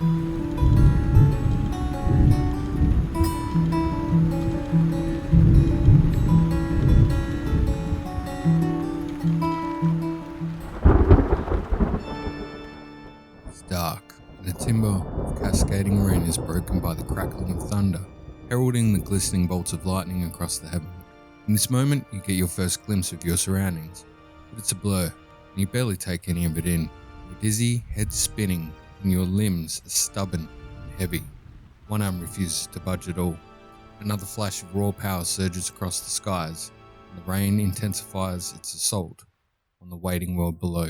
It's dark, and the timber of cascading rain is broken by the crackling of thunder, heralding the glistening bolts of lightning across the heaven. In this moment, you get your first glimpse of your surroundings, but it's a blur, and you barely take any of it in. You're dizzy, head spinning, and your limbs are stubborn and heavy. One arm refuses to budge at all. Another flash of raw power surges across the skies, and the rain intensifies its assault on the waiting world below.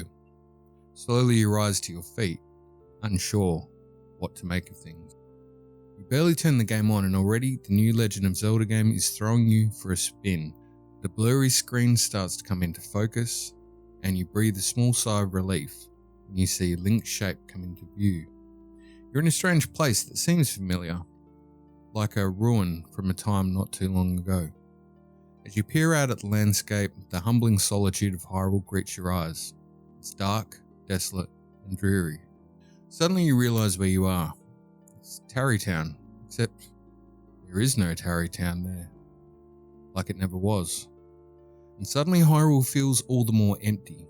Slowly you rise to your feet, unsure what to make of things. You barely turn the game on and already the new Legend of Zelda game is throwing you for a spin. The blurry screen starts to come into focus, and you breathe a small sigh of relief when you see Link's shape come into view. You're in a strange place that seems familiar, like a ruin from a time not too long ago. As you peer out at the landscape, the humbling solitude of Hyrule greets your eyes. It's dark, desolate, and dreary. Suddenly you realise where you are. It's Tarry Town, except there is no Tarry Town there, like it never was. And suddenly Hyrule feels all the more empty.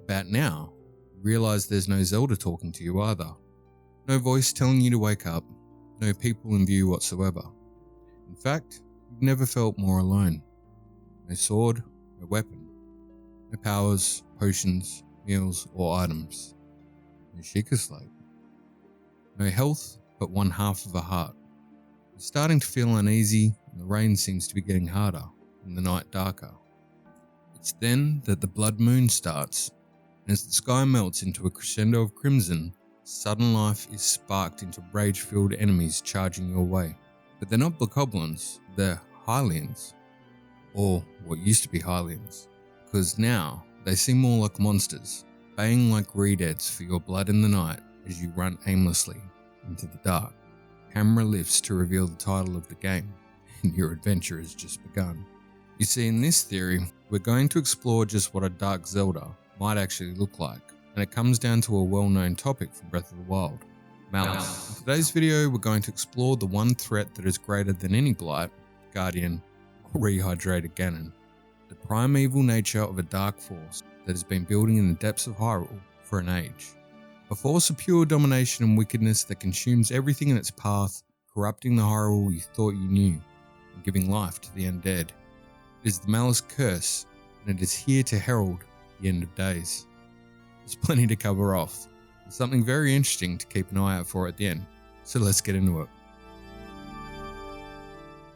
About now, you realise there's no Zelda talking to you either. No voice telling you to wake up, no people in view whatsoever. In fact, you've never felt more alone. No sword, no weapon, no powers, potions, meals or items. No Sheikah Slate. No health, but one half of a heart. You're starting to feel uneasy, and the rain seems to be getting harder, and the night darker. It's then that the blood moon starts, and as the sky melts into a crescendo of crimson, sudden life is sparked into rage-filled enemies charging your way. But they're not bokoblins, they're Hylians. Or what used to be Hylians. Because now, they seem more like monsters, baying like redeads for your blood in the night as you run aimlessly into the dark. Camera lifts to reveal the title of the game, and your adventure has just begun. You see, in this theory, we're going to explore just what a Dark Zelda might actually look like, and it comes down to a well-known topic from Breath of the Wild, Malice. In today's video, we're going to explore the one threat that is greater than any blight, guardian, or rehydrated Ganon. The primeval nature of a dark force that has been building in the depths of Hyrule for an age. A force of pure domination and wickedness that consumes everything in its path, corrupting the Hyrule you thought you knew, and giving life to the undead. It is the Malice curse, and it is here to herald the end of days. There's plenty to cover off, and something very interesting to keep an eye out for at the end, so let's get into it.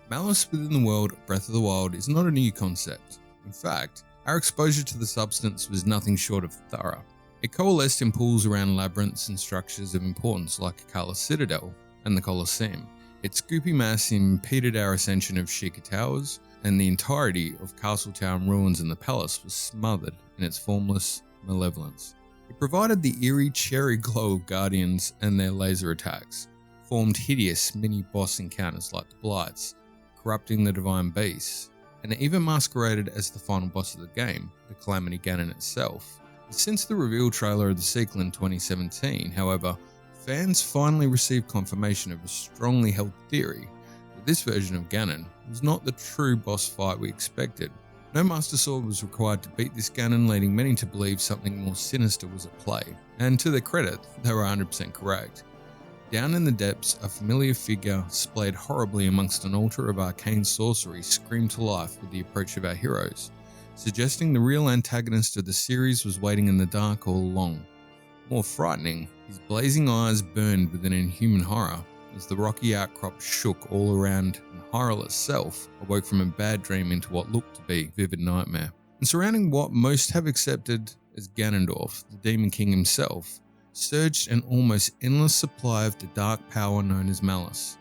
Malice within the world of Breath of the Wild is not a new concept. In fact, our exposure to the substance was nothing short of thorough. It coalesced in pools around labyrinths and structures of importance like Akala's Citadel and the Colosseum. Its scoopy mass impeded our ascension of Sheikah Towers, and the entirety of Castletown ruins and the palace was smothered in its formless malevolence. It provided the eerie cherry glow of guardians and their laser attacks, formed hideous mini-boss encounters like the Blights, corrupting the divine beasts, and it even masqueraded as the final boss of the game, the Calamity Ganon itself. Since the reveal trailer of the sequel in 2017, however, fans finally received confirmation of a strongly held theory that this version of Ganon was not the true boss fight we expected. No Master Sword was required to beat this Ganon, leading many to believe something more sinister was at play, and to their credit, they were 100% correct. Down in the depths, a familiar figure, splayed horribly amongst an altar of arcane sorcery, screamed to life with the approach of our heroes, suggesting the real antagonist of the series was waiting in the dark all along. More frightening, his blazing eyes burned with an inhuman horror as the rocky outcrop shook all around and Hyrule itself awoke from a bad dream into what looked to be vivid nightmare. And surrounding what most have accepted as Ganondorf, the Demon King himself, surged an almost endless supply of the dark power known as Malice,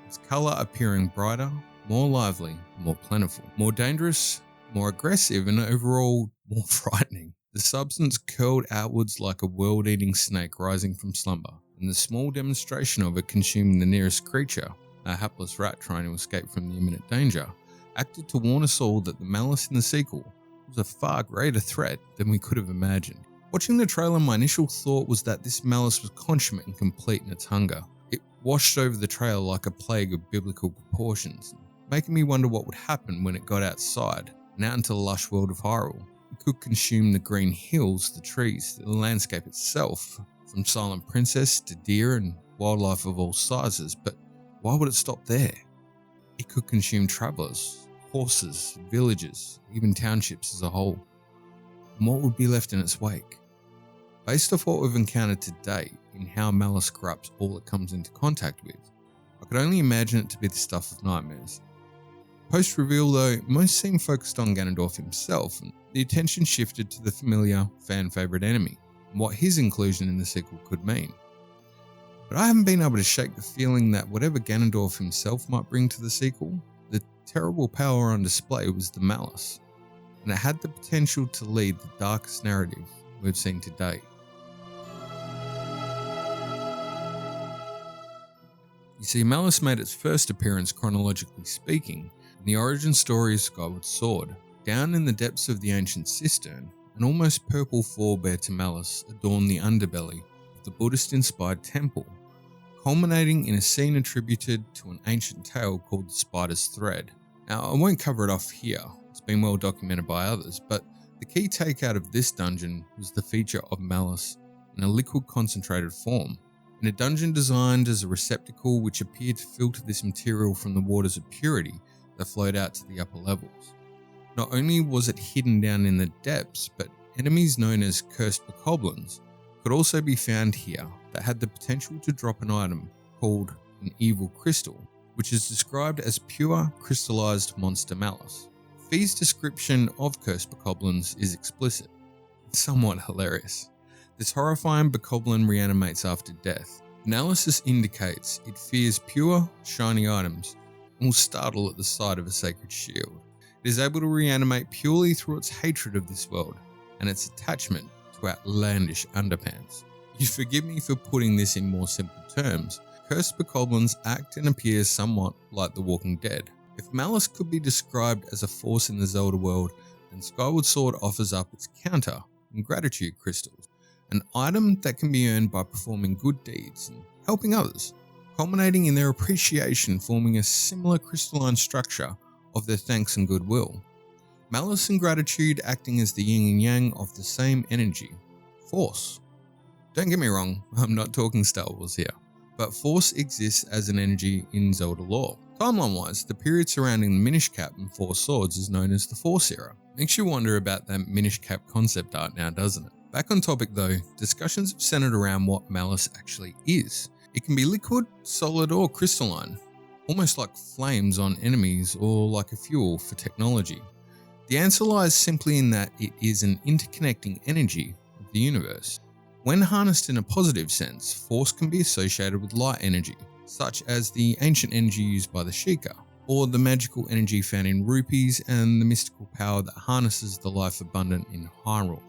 its colour appearing brighter, more lively, more plentiful, more dangerous, more aggressive, and overall more frightening. The substance curled outwards like a world-eating snake rising from slumber, and the small demonstration of it consuming the nearest creature, a hapless rat trying to escape from the imminent danger, acted to warn us all that the Malice in the sequel was a far greater threat than we could have imagined. Watching the trailer, my initial thought was that this Malice was consummate and complete in its hunger. It washed over the trail like a plague of biblical proportions, making me wonder what would happen when it got outside and out into the lush world of Hyrule. It could consume the green hills, the trees, the landscape itself, from Silent Princess to deer and wildlife of all sizes, but why would it stop there? It could consume travellers, horses, villages, even townships as a whole. And what would be left in its wake? Based off what we've encountered to date in how Malice corrupts all it comes into contact with, I could only imagine it to be the stuff of nightmares. Post-reveal though, most seem focused on Ganondorf himself, and the attention shifted to the familiar, fan-favourite enemy, and what his inclusion in the sequel could mean. But I haven't been able to shake the feeling that whatever Ganondorf himself might bring to the sequel, the terrible power on display was the Malice, and it had the potential to lead the darkest narrative we've seen to date. You see, Malice made its first appearance, chronologically speaking, in the origin story of Skyward Sword. Down in the depths of the ancient cistern, an almost purple forebear to Malice adorned the underbelly of the Buddhist-inspired temple, culminating in a scene attributed to an ancient tale called the Spider's Thread. Now, I won't cover it off here, it's been well documented by others, but the key takeout of this dungeon was the feature of Malice in a liquid concentrated form, in a dungeon designed as a receptacle which appeared to filter this material from the waters of purity that flowed out to the upper levels. Not only was it hidden down in the depths, but enemies known as cursed bokoblins could also be found here that had the potential to drop an item called an evil crystal, which is described as pure crystallized monster Malice. Fee's description of cursed bokoblins is explicit. It's somewhat hilarious. This horrifying bokoblin reanimates after death. Analysis indicates it fears pure, shiny items and will startle at the sight of a sacred shield. It is able to reanimate purely through its hatred of this world and its attachment to outlandish underpants. You forgive me for putting this in more simple terms. Cursed bokoblins act and appear somewhat like the Walking Dead. If Malice could be described as a force in the Zelda world, then Skyward Sword offers up its counter in gratitude crystals, an item that can be earned by performing good deeds and helping others, culminating in their appreciation forming a similar crystalline structure of their thanks and goodwill. Malice and gratitude acting as the yin and yang of the same energy, force. Don't get me wrong, I'm not talking Star Wars here, but force exists as an energy in Zelda lore. Timeline-wise, the period surrounding the Minish Cap and Four Swords is known as the Force Era. Makes you wonder about that Minish Cap concept art now, doesn't it? Back on topic though, discussions have centered around what Malice actually is. It can be liquid, solid or crystalline, almost like flames on enemies or like a fuel for technology. The answer lies simply in that it is an interconnecting energy of the universe. When harnessed in a positive sense, force can be associated with light energy, such as the ancient energy used by the Sheikah, or the magical energy found in rupees and the mystical power that harnesses the life abundant in Hyrule.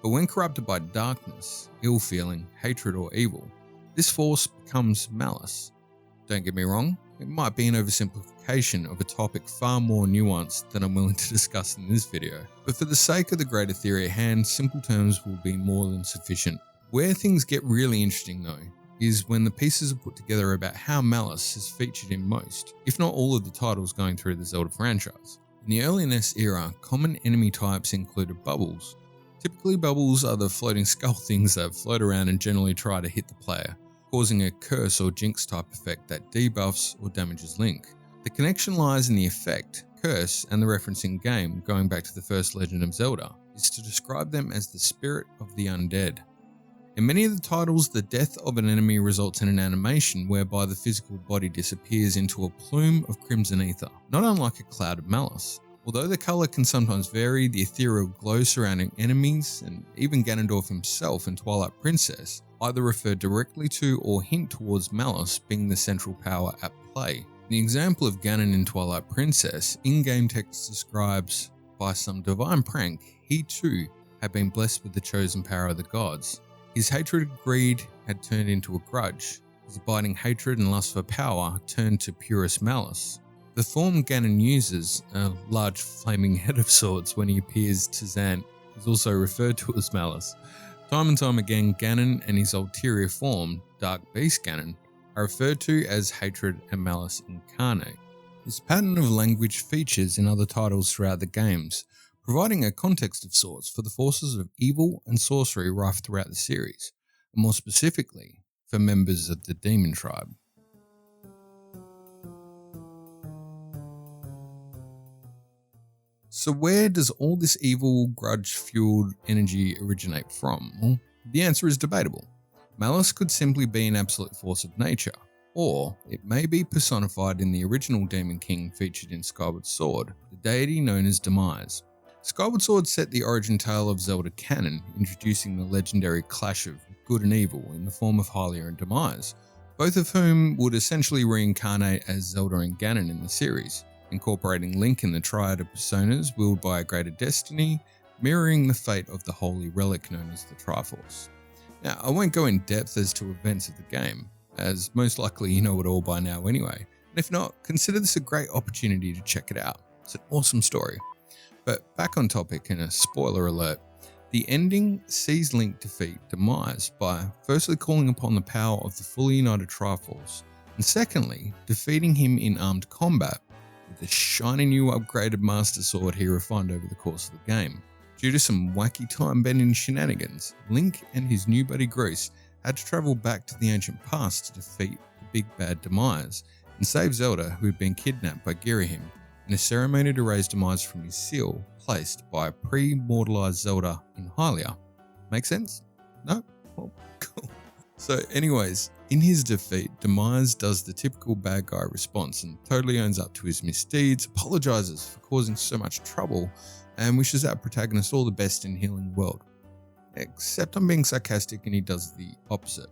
But when corrupted by darkness, ill feeling, hatred or evil, this force becomes Malice. Don't get me wrong, it might be an oversimplification of a topic far more nuanced than I'm willing to discuss in this video, but for the sake of the greater theory at hand, simple terms will be more than sufficient. Where things get really interesting though, is when the pieces are put together about how Malice is featured in most, if not all of the titles going through the Zelda franchise. In the early NES era, common enemy types included bubbles. Typically bubbles are the floating skull things that float around and generally try to hit the player, causing a curse or jinx type effect that debuffs or damages Link. The connection lies in the effect, curse, and the reference in game, going back to the first Legend of Zelda, is to describe them as the spirit of the undead. In many of the titles, the death of an enemy results in an animation whereby the physical body disappears into a plume of crimson ether, not unlike a cloud of Malice. Although the colour can sometimes vary, the ethereal glow surrounding enemies, and even Ganondorf himself in Twilight Princess, either refer directly to or hint towards Malice being the central power at play. In the example of Ganon in Twilight Princess, in-game text describes, by some divine prank, he too had been blessed with the chosen power of the gods. His hatred and greed had turned into a grudge. His abiding hatred and lust for power turned to purest malice. The form Ganon uses, a large flaming head of swords when he appears to Zant is also referred to as Malice. Time and time again, Ganon and his ulterior form, Dark Beast Ganon, are referred to as hatred and malice incarnate. This pattern of language features in other titles throughout the games, providing a context of sorts for the forces of evil and sorcery rife throughout the series, and more specifically, for members of the Demon Tribe. So where does all this evil, grudge-fueled energy originate from? Well, the answer is debatable. Malice could simply be an absolute force of nature, or it may be personified in the original Demon King featured in Skyward Sword, the deity known as Demise. Skyward Sword set the origin tale of Zelda canon, introducing the legendary clash of good and evil in the form of Hyrule and Demise, both of whom would essentially reincarnate as Zelda and Ganon in the series, incorporating Link in the triad of personas willed by a greater destiny, mirroring the fate of the holy relic known as the Triforce. Now, I won't go in depth as to events of the game, as most likely you know it all by now anyway, and if not, consider this a great opportunity to check it out. It's an awesome story. But back on topic, and a spoiler alert, the ending sees Link defeat Demise by firstly calling upon the power of the fully united Triforce, and secondly, defeating him in armed combat with the shiny new upgraded Master Sword he refined over the course of the game. Due to some wacky time-bending shenanigans, Link and his new buddy Grease had to travel back to the ancient past to defeat the big bad Demise and save Zelda, who had been kidnapped by Girahim, in a ceremony to raise Demise from his seal placed by a pre-mortalized Zelda in Hyrule. Make sense? No? Well, cool. So anyways, in his defeat, Demise does the typical bad guy response and totally owns up to his misdeeds, apologizes for causing so much trouble, and wishes our protagonist all the best in healing the world. Except I'm being sarcastic and he does the opposite,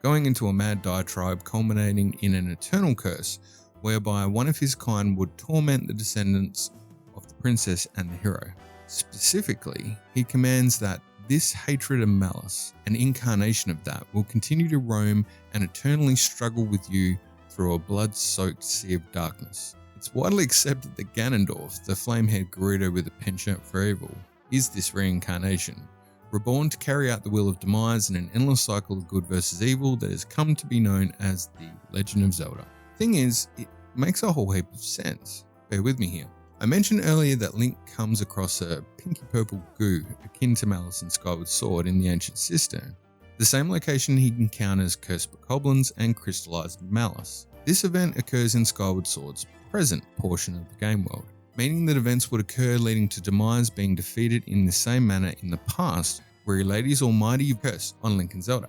going into a mad diatribe culminating in an eternal curse whereby one of his kind would torment the descendants of the princess and the hero. Specifically, he commands that this hatred and malice, an incarnation of that, will continue to roam and eternally struggle with you through a blood-soaked sea of darkness. It's widely accepted that Ganondorf, the flame-haired Gerudo with a penchant for evil, is this reincarnation, reborn to carry out the will of Demise in an endless cycle of good versus evil that has come to be known as the Legend of Zelda. Thing is, it makes a whole heap of sense. Bear with me here. I mentioned earlier that Link comes across a pinky purple goo akin to Malice in Skyward Sword in the ancient cistern, the same location he encounters cursed bokoblins and crystallized Malice. This event occurs in Skyward Sword's present portion of the game world, meaning that events would occur leading to Demise being defeated in the same manner in the past, where he laid his almighty curse on Link and Zelda.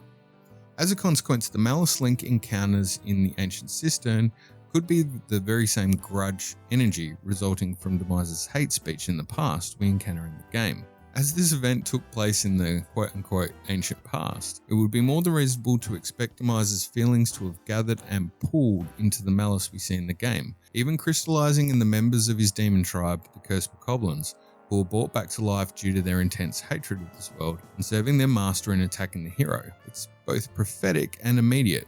As a consequence, the Malice Link encounters in the ancient cistern could be the very same grudge energy resulting from Demise's hate speech in the past we encounter in the game. As this event took place in the quote-unquote ancient past, it would be more than reasonable to expect Demise's feelings to have gathered and pooled into the malice we see in the game, even crystallizing in the members of his demon tribe, the Cursed Bokoblins, who were brought back to life due to their intense hatred of this world and serving their master in attacking the hero. It's both prophetic and immediate.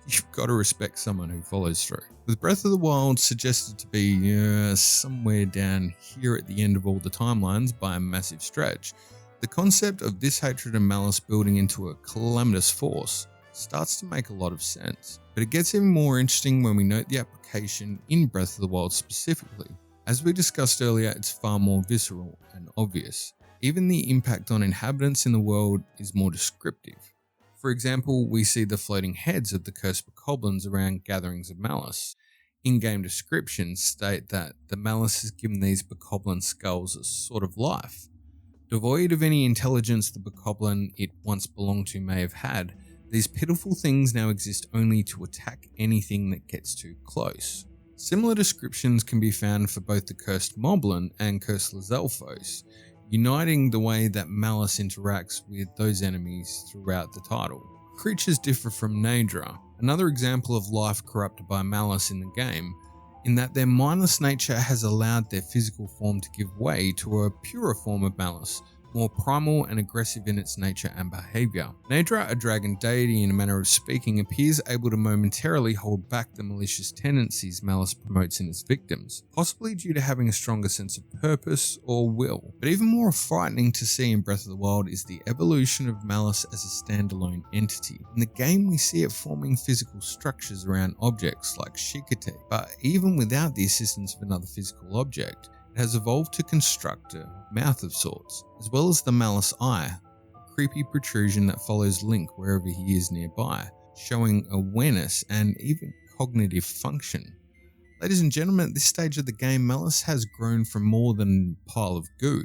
You've got to respect someone who follows through. With Breath of the Wild suggested to be somewhere down here at the end of all the timelines by a massive stretch, the concept of this hatred and malice building into a calamitous force starts to make a lot of sense. But it gets even more interesting when we note the application in Breath of the Wild specifically. As we discussed earlier, it's far more visceral and obvious. Even the impact on inhabitants in the world is more descriptive. For example, we see the floating heads of the cursed bokoblins around gatherings of malice. In-game descriptions state that the malice has given these bokoblin skulls a sort of life. Devoid of any intelligence the bokoblin it once belonged to may have had, these pitiful things now exist only to attack anything that gets too close. Similar descriptions can be found for both the cursed moblin and cursed Lazelfos, uniting the way that Malice interacts with those enemies throughout the title. Creatures differ from Naydra, another example of life corrupted by Malice in the game, in that their mindless nature has allowed their physical form to give way to a purer form of Malice, more primal and aggressive in its nature and behaviour. Naedra, a dragon deity in a manner of speaking, appears able to momentarily hold back the malicious tendencies Malice promotes in its victims, possibly due to having a stronger sense of purpose or will. But even more frightening to see in Breath of the Wild is the evolution of Malice as a standalone entity. In the game, we see it forming physical structures around objects like Shikate, but even without the assistance of another physical object, it has evolved to construct a mouth of sorts, as well as the Malice Eye, a creepy protrusion that follows Link wherever he is nearby, showing awareness and even cognitive function. Ladies and gentlemen, at this stage of the game, Malice has grown from more than a pile of goo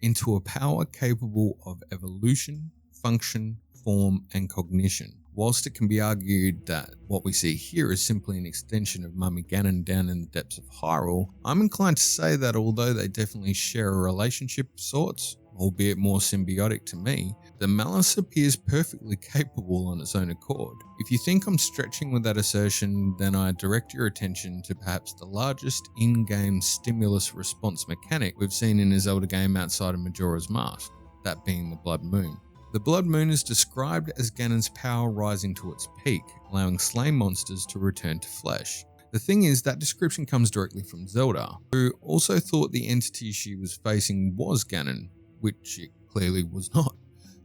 into a power capable of evolution, function, form, and cognition. Whilst it can be argued that what we see here is simply an extension of Mummy Ganon down in the depths of Hyrule, I'm inclined to say that although they definitely share a relationship of sorts, albeit more symbiotic to me, the Malice appears perfectly capable on its own accord. If you think I'm stretching with that assertion, then I direct your attention to perhaps the largest in-game stimulus response mechanic we've seen in a Zelda game outside of Majora's Mask, that being the Blood Moon. The Blood Moon is described as Ganon's power rising to its peak, allowing slain monsters to return to flesh. The thing is, that description comes directly from Zelda, who also thought the entity she was facing was Ganon, which it clearly was not.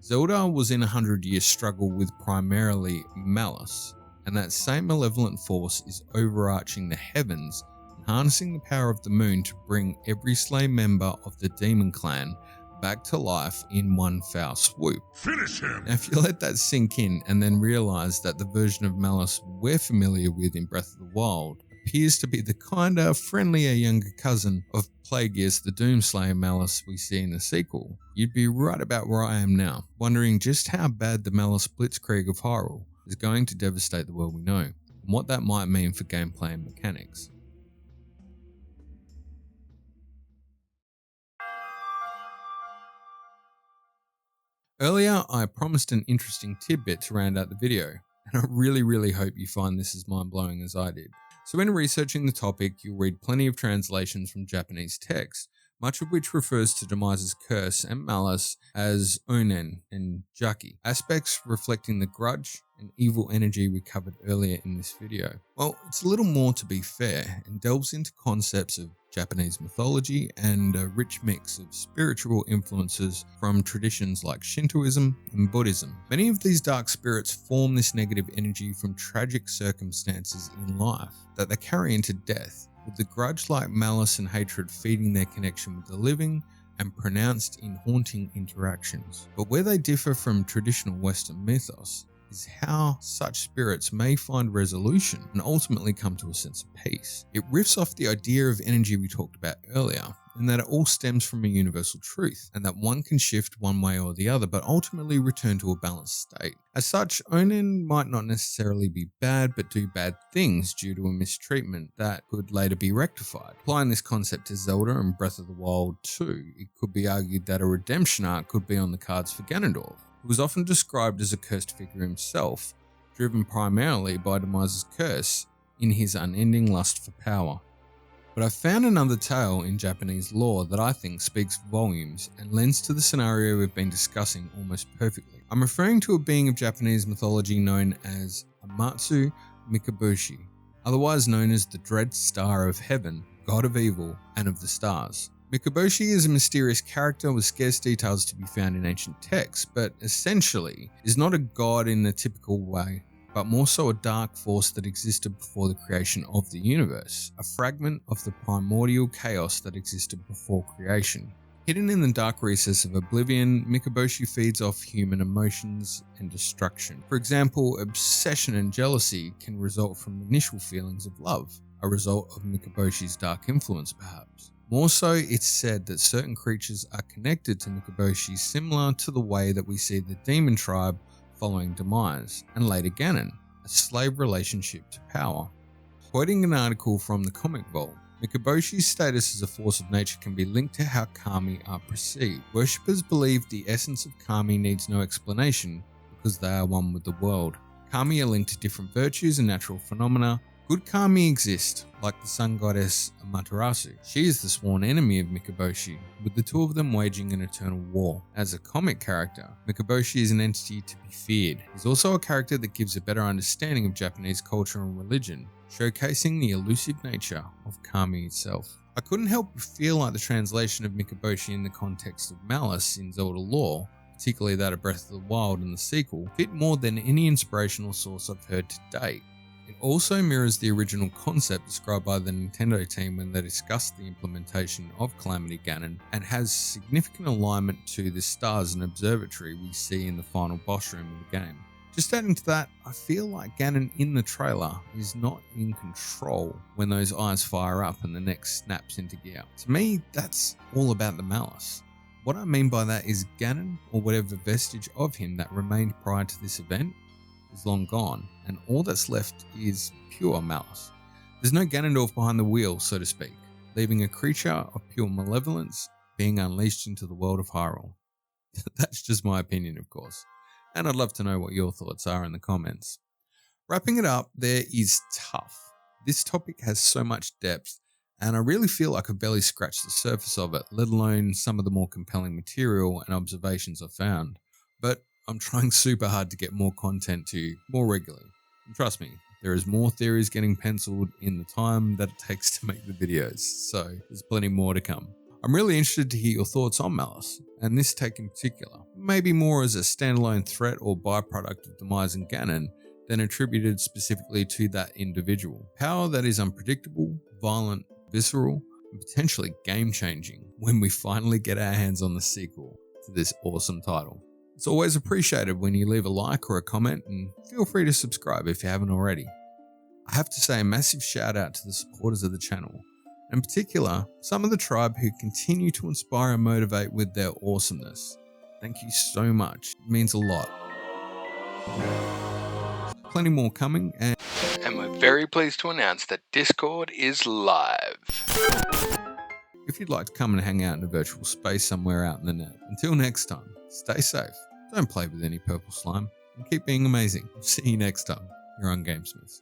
Zelda was in a 100-year struggle with primarily Malice, and that same malevolent force is overarching the heavens and harnessing the power of the moon to bring every slain member of the demon clan back to life in one foul swoop. Finish him! Now, if you let that sink in and then realize that the version of Malice we're familiar with in Breath of the Wild appears to be the kinder, friendlier younger cousin of Plagueis the Doomslayer Malice we see in the sequel, you'd be right about where I am now, wondering just how bad the Malice Blitzkrieg of Hyrule is going to devastate the world we know, and what that might mean for gameplay and mechanics. Earlier, I promised an interesting tidbit to round out the video, and I really hope you find this as mind-blowing as I did. So when researching the topic, you'll read plenty of translations from Japanese text, much of which refers to Demise's curse and Malice as Onen and Jaki, aspects reflecting the grudge and evil energy we covered earlier in this video. Well, it's a little more to be fair, and delves into concepts of Japanese mythology and a rich mix of spiritual influences from traditions like Shintoism and Buddhism. Many of these dark spirits form this negative energy from tragic circumstances in life that they carry into death, with the grudge like malice and hatred feeding their connection with the living and pronounced in haunting interactions. But where they differ from traditional Western mythos is how such spirits may find resolution and ultimately come to a sense of peace. It riffs off the idea of energy we talked about earlier, and that it all stems from a universal truth, and that one can shift one way or the other, but ultimately return to a balanced state. As such, Onin might not necessarily be bad, but do bad things due to a mistreatment that could later be rectified. Applying this concept to Zelda and Breath of the Wild too, it could be argued that a redemption arc could be on the cards for Ganondorf, who was often described as a cursed figure himself, driven primarily by Demise's curse in his unending lust for power. But I found another tale in Japanese lore that I think speaks volumes and lends to the scenario we've been discussing almost perfectly. I'm referring to a being of Japanese mythology known as Amatsu Mikabushi, otherwise known as the Dread Star of Heaven, God of Evil, and of the Stars. Mikabushi is a mysterious character with scarce details to be found in ancient texts, but essentially is not a god in the typical way, but more so a dark force that existed before the creation of the universe, a fragment of the primordial chaos that existed before creation. Hidden in the dark recess of oblivion, Mikabushi feeds off human emotions and destruction. For example, obsession and jealousy can result from initial feelings of love, a result of Mikabushi's dark influence perhaps. More so, it's said that certain creatures are connected to Mikabushi similar to the way that we see the demon tribe following Demise, and later Ganon, a slave relationship to power. Quoting an article from the Comic Vault, Mikabushi's status as a force of nature can be linked to how kami are perceived. Worshippers believe the essence of kami needs no explanation because they are one with the world. Kami are linked to different virtues and natural phenomena, Could Kami exist, like the sun goddess Amaterasu? She is the sworn enemy of Mikoboshi, with the two of them waging an eternal war. As a comic character, Mikoboshi is an entity to be feared. He's also a character that gives a better understanding of Japanese culture and religion, showcasing the elusive nature of Kami itself. I couldn't help but feel like the translation of Mikoboshi in the context of Malice in Zelda lore, particularly that of Breath of the Wild and the sequel, fit more than any inspirational source I've heard to date. It also mirrors the original concept described by the Nintendo team when they discussed the implementation of Calamity Ganon, and has significant alignment to the stars and observatory we see in the final boss room of the game. Just adding to that, I feel like Ganon in the trailer is not in control when those eyes fire up and the neck snaps into gear. To me, that's all about the Malice. What I mean by that is Ganon, or whatever vestige of him that remained prior to this event, is long gone, and all that's left is pure malice. There's no Ganondorf behind the wheel, so to speak, leaving a creature of pure malevolence being unleashed into the world of Hyrule. That's just my opinion, of course, and I'd love to know what your thoughts are in the comments. Wrapping it up, there is tough. This topic has so much depth, and I really feel like I've barely scratched the surface of it, let alone some of the more compelling material and observations I've found. But I'm trying super hard to get more content to you more regularly. And trust me, there is more theories getting penciled in the time that it takes to make the videos, so there's plenty more to come. I'm really interested to hear your thoughts on Malice, and this take in particular, maybe more as a standalone threat or byproduct of Demise and Ganon than attributed specifically to that individual. Power that is unpredictable, violent, visceral, and potentially game-changing when we finally get our hands on the sequel to this awesome title. It's always appreciated when you leave a like or a comment, and feel free to subscribe if you haven't already. I have to say a massive shout out to the supporters of the channel, in particular some of the tribe who continue to inspire and motivate with their awesomeness. Thank you so much, it means a lot. Plenty more coming, and we're very pleased to announce that Discord is live. If you'd like to come and hang out in a virtual space somewhere out in the net. Until next time, stay safe, don't play with any purple slime, and keep being amazing. See you next time here on GameSmiths.